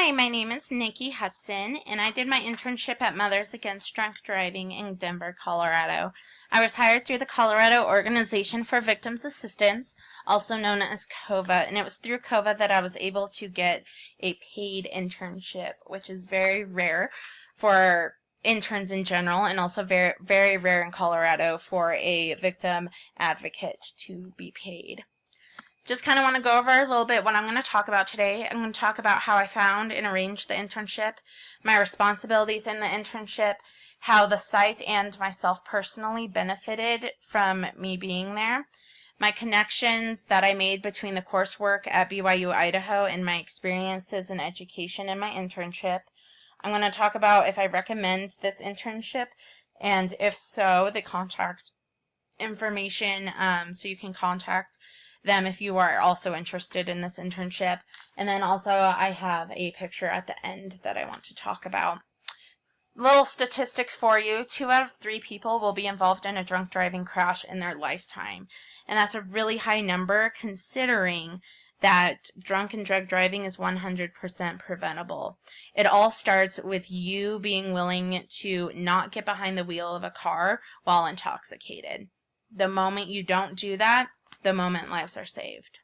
Hi, my name is Nikki Hudson, and I did my internship at Mothers Against Drunk Driving in Denver, Colorado. I was hired through the Colorado Organization for Victims Assistance, also known as COVA, and it was through COVA that I was able to get a paid internship, which is very rare for interns in general, and also very, very rare in Colorado for a victim advocate to be paid. Just kind of want to go over a little bit what I'm going to talk about today. I'm going to talk about how I found and arranged the internship, my responsibilities in the internship, how the site and myself personally benefited from me being there, my connections that I made between the coursework at BYU Idaho and my experiences in education in my internship. I'm going to talk about if I recommend this internship, and if so, the contact information so you can contact them if you are also interested in this internship. And then also I have a picture at the end that I want to talk about. Little statistics for you. 2 out of 3 people will be involved in a drunk driving crash in their lifetime. And that's a really high number considering that drunk and drug driving is 100% preventable. It all starts with you being willing to not get behind the wheel of a car while intoxicated. The moment you don't do that, the moment lives are saved.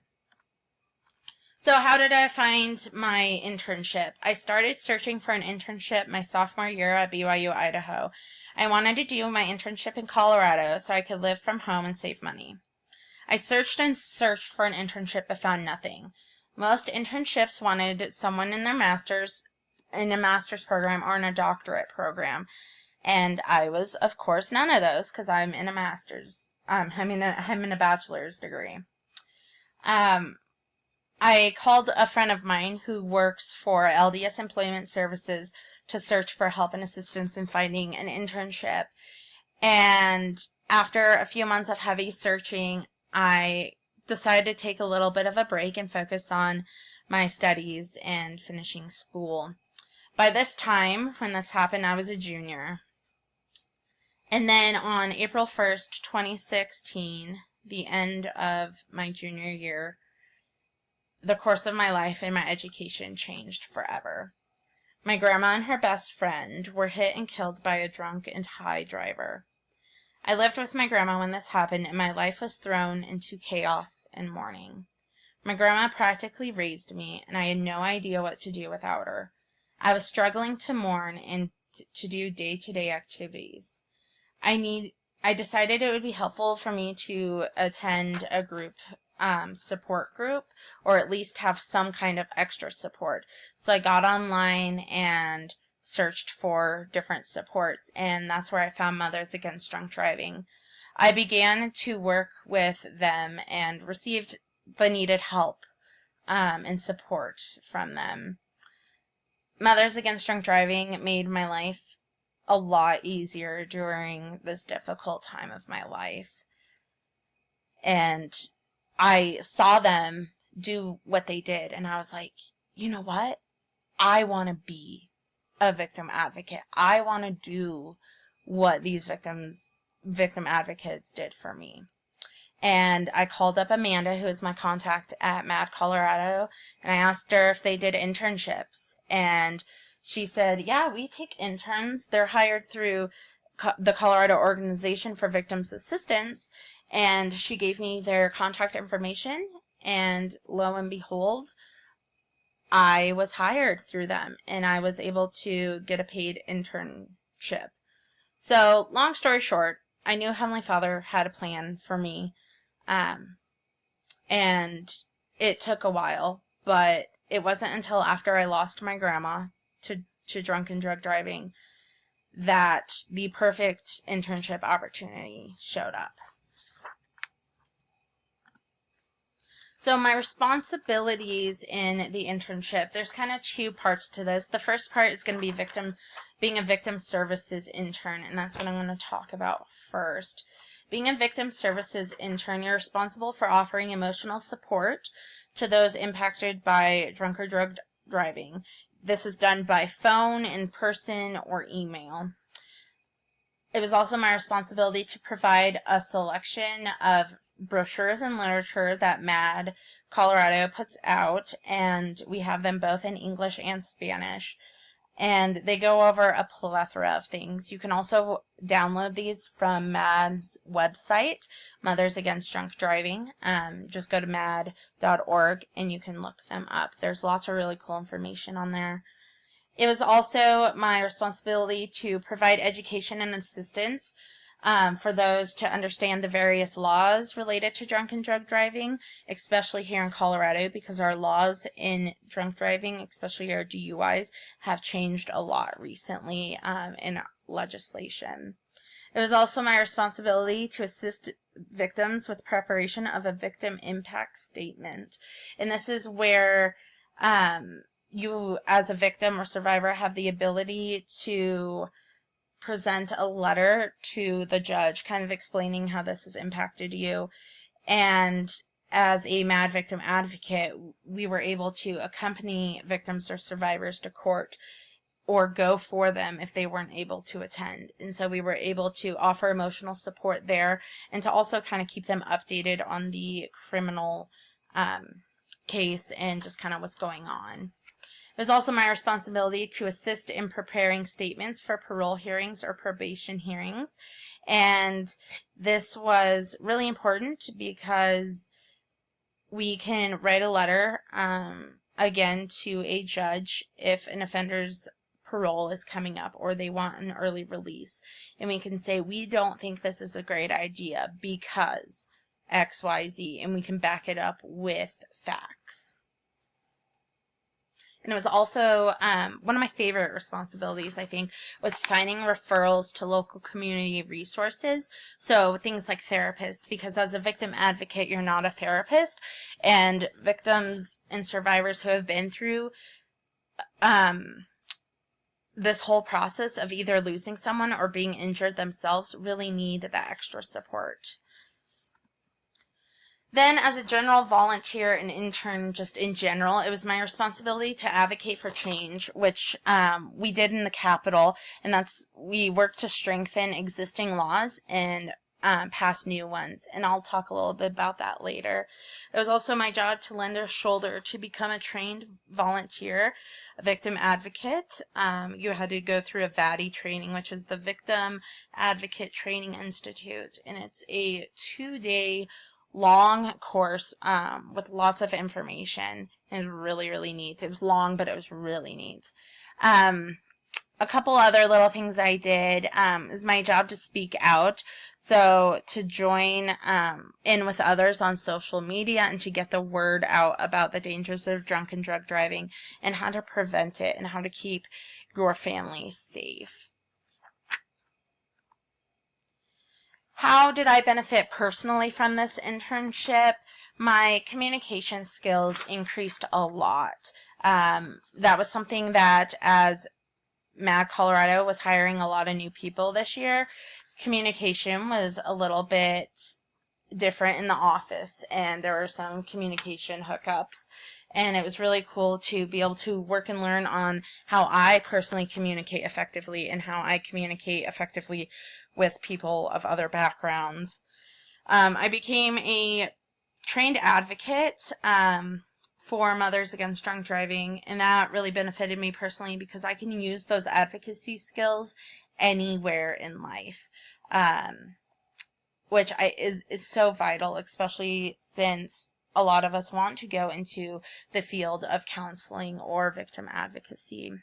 So how did I find my internship? I started searching for an internship my sophomore year at BYU Idaho. I wanted to do my internship in Colorado so I could live from home and save money. I searched and searched for an internship but found nothing. Most internships wanted someone in a master's program or in a doctorate program. And I was, of course, none of those because I'm in a master's. I'm in a bachelor's degree. I called a friend of mine who works for LDS Employment Services to search for help and assistance in finding an internship. And after a few months of heavy searching, I decided to take a little bit of a break and focus on my studies and finishing school. By this time, when this happened, I was a junior. And then on April 1st, 2016, the end of my junior year, the course of my life and my education changed forever. My grandma and her best friend were hit and killed by a drunk and high driver. I lived with my grandma when this happened, and my life was thrown into chaos and mourning. My grandma practically raised me, and I had no idea what to do without her. I was struggling to mourn and to do day-to-day activities. I decided it would be helpful for me to attend a group support group, or at least have some kind of extra support. So I got online and searched for different supports, and that's where I found Mothers Against Drunk Driving. I began to work with them and received the needed help and support from them. Mothers Against Drunk Driving made my life a lot easier during this difficult time of my life. And I saw them do what they did, and I was like, you know what? I want to be a victim advocate. I want to do what these victim advocates did for me. And I called up Amanda, who is my contact at MAD Colorado, and I asked her if they did internships. And she said, yeah, we take interns. They're hired through the Colorado Organization for Victims Assistance. And she gave me their contact information, and lo and behold, I was hired through them, and I was able to get a paid internship. So, long story short, I knew Heavenly Father had a plan for me, and it took a while, but it wasn't until after I lost my grandma to drunk and drug driving that the perfect internship opportunity showed up. So my responsibilities in the internship, there's kind of 2 parts to this. The first part is going to be being a victim services intern, and that's what I'm going to talk about first. Being a victim services intern, you're responsible for offering emotional support to those impacted by drunk or drug driving. This is done by phone, in person, or email. It was also my responsibility to provide a selection of brochures and literature that MAD Colorado puts out, and we have them both in English and Spanish. And they go over a plethora of things. You can also download these from MAD's website, Mothers Against Drunk Driving. Just go to mad.org and you can look them up. There's lots of really cool information on there. It was also my responsibility to provide education and assistance for those to understand the various laws related to drunk and drug driving, especially here in Colorado, because our laws in drunk driving, especially our DUIs, have changed a lot recently in legislation. It was also my responsibility to assist victims with preparation of a victim impact statement. And this is where you, as a victim or survivor, have the ability to present a letter to the judge kind of explaining how this has impacted you. And as a MAD victim advocate, we were able to accompany victims or survivors to court or go for them if they weren't able to attend. And so we were able to offer emotional support there and to also kind of keep them updated on the criminal case and just kind of what's going on. It was also my responsibility to assist in preparing statements for parole hearings or probation hearings. And this was really important because we can write a letter, again, to a judge if an offender's parole is coming up or they want an early release. And we can say, we don't think this is a great idea because XYZ, and we can back it up with facts. And it was also one of my favorite responsibilities, I think, was finding referrals to local community resources. So things like therapists, because as a victim advocate, you're not a therapist. And victims and survivors who have been through this whole process of either losing someone or being injured themselves really need that extra support. Then, as a general volunteer and intern, just in general, it was my responsibility to advocate for change, which we did in the Capitol, and we worked to strengthen existing laws and pass new ones, and I'll talk a little bit about that later. It was also my job to lend a shoulder to become a trained volunteer, a victim advocate. You had to go through a VADI training, which is the Victim Advocate Training Institute, and it's a 2-day long course with lots of information. It was really, really neat. It was long, but it was really neat. A couple other little things that I did is my job to speak out. So to join in with others on social media and to get the word out about the dangers of drunk and drug driving and how to prevent it and how to keep your family safe. How did I benefit personally from this internship? My communication skills increased a lot. That was something that, as MAD Colorado was hiring a lot of new people this year, communication was a little bit different in the office, and there were some communication hookups. And it was really cool to be able to work and learn on how I personally communicate effectively and how I communicate effectively with people of other backgrounds. I became a trained advocate for Mothers Against Drunk Driving, and that really benefited me personally because I can use those advocacy skills anywhere in life, which is so vital, especially since a lot of us want to go into the field of counseling or victim advocacy.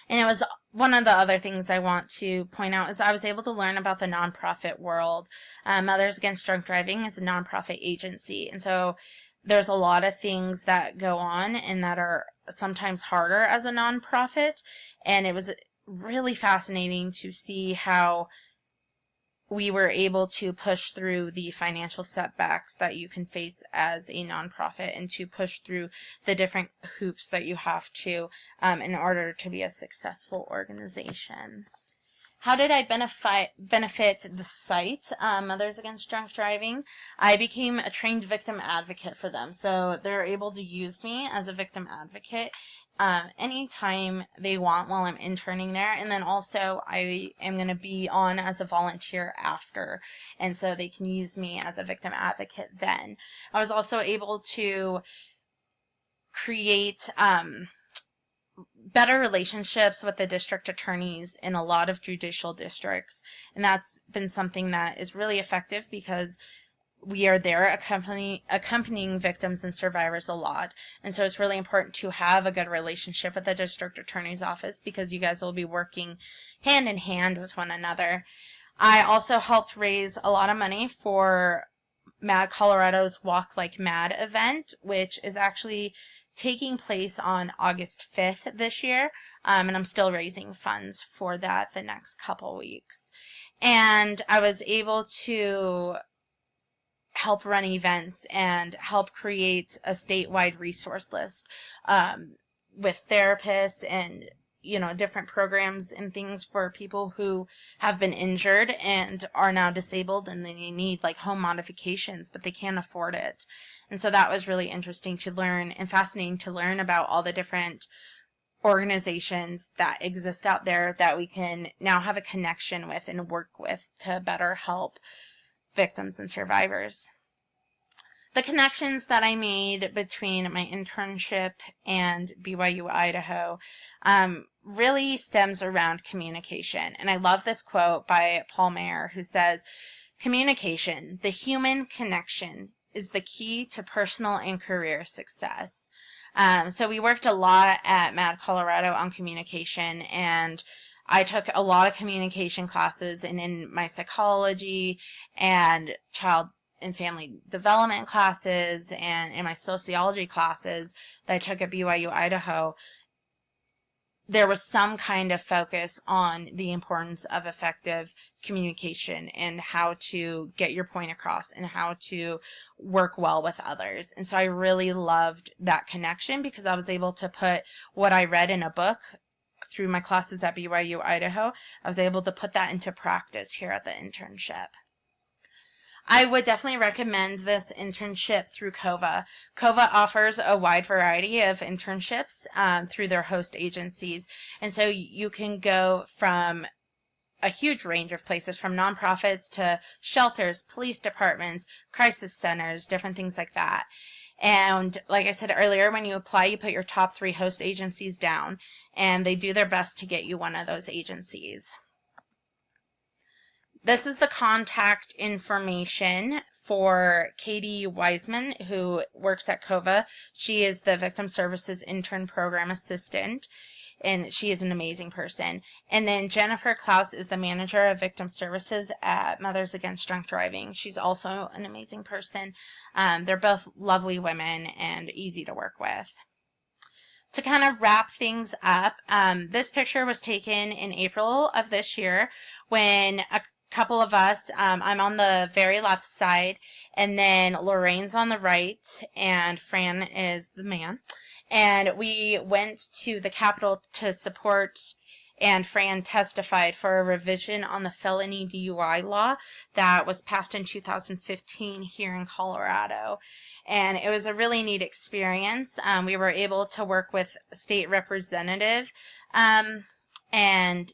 And it was one of the other things I want to point out is I was able to learn about the nonprofit world. Mothers Against Drunk Driving is a nonprofit agency, and so there's a lot of things that go on and that are sometimes harder as a nonprofit, and it was really fascinating to see how we were able to push through the financial setbacks that you can face as a nonprofit and to push through the different hoops that you have to in order to be a successful organization. How did I benefit the site, Mothers Against Drunk Driving? I became a trained victim advocate for them. So they're able to use me as a victim advocate anytime they want while I'm interning there. And then also I am going to be on as a volunteer after. And so they can use me as a victim advocate then. I was also able to create better relationships with the district attorneys in a lot of judicial districts. And that's been something that is really effective because we are there accompanying victims and survivors a lot. And so it's really important to have a good relationship with the district attorney's office because you guys will be working hand in hand with one another. I also helped raise a lot of money for Mad Colorado's Walk Like Mad event, which is actually taking place on August 5th this year, and I'm still raising funds for that the next couple weeks. And I was able to help run events and help create a statewide resource list with therapists and different programs and things for people who have been injured and are now disabled and they need like home modifications, but they can't afford it. And so that was really interesting to learn and fascinating to learn about all the different organizations that exist out there that we can now have a connection with and work with to better help victims and survivors. The connections that I made between my internship and BYU Idaho really stems around communication. And I love this quote by Paul Mayer, who says, "Communication, the human connection, is the key to personal and career success." So we worked a lot at Mad Colorado on communication, and I took a lot of communication classes, and in my psychology and child and family development classes and in my sociology classes that I took at BYU Idaho, there was some kind of focus on the importance of effective communication and how to get your point across and how to work well with others. And so I really loved that connection because I was able to put what I read in a book through my classes at BYU Idaho. I was able to put that into practice here at the internship. I would definitely recommend this internship through COVA. COVA offers a wide variety of internships through their host agencies. And so you can go from a huge range of places, from nonprofits to shelters, police departments, crisis centers, different things like that. And like I said earlier, when you apply, you put your top 3 host agencies down, and they do their best to get you one of those agencies. This is the contact information for Katie Wiseman, who works at COVA. She is the Victim Services Intern Program Assistant, and she is an amazing person. And then Jennifer Klaus is the Manager of Victim Services at Mothers Against Drunk Driving. She's also an amazing person. They're both lovely women and easy to work with. To kind of wrap things up, this picture was taken in April of this year when a couple of us, I'm on the very left side, and then Lorraine's on the right, and Fran is the man. And we went to the Capitol to support, and Fran testified for a revision on the felony DUI law that was passed in 2015 here in Colorado. And it was a really neat experience. We were able to work with a state representative, and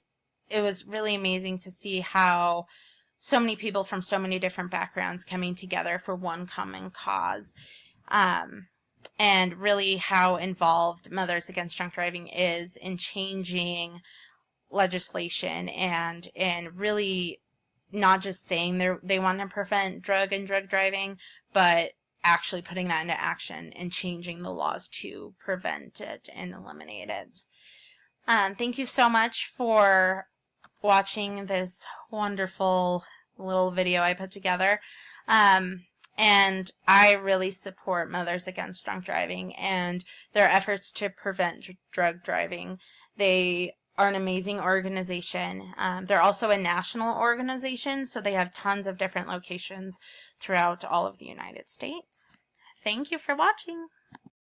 it was really amazing to see how so many people from so many different backgrounds coming together for one common cause. And really how involved Mothers Against Drunk Driving is in changing legislation and really not just saying they want to prevent drug driving, but actually putting that into action and changing the laws to prevent it and eliminate it. Thank you so much for watching this wonderful little video I put together. And I really support Mothers Against Drunk Driving and their efforts to prevent drug driving. They are an amazing organization. They're also a national organization, so they have tons of different locations throughout all of the United States. Thank you for watching.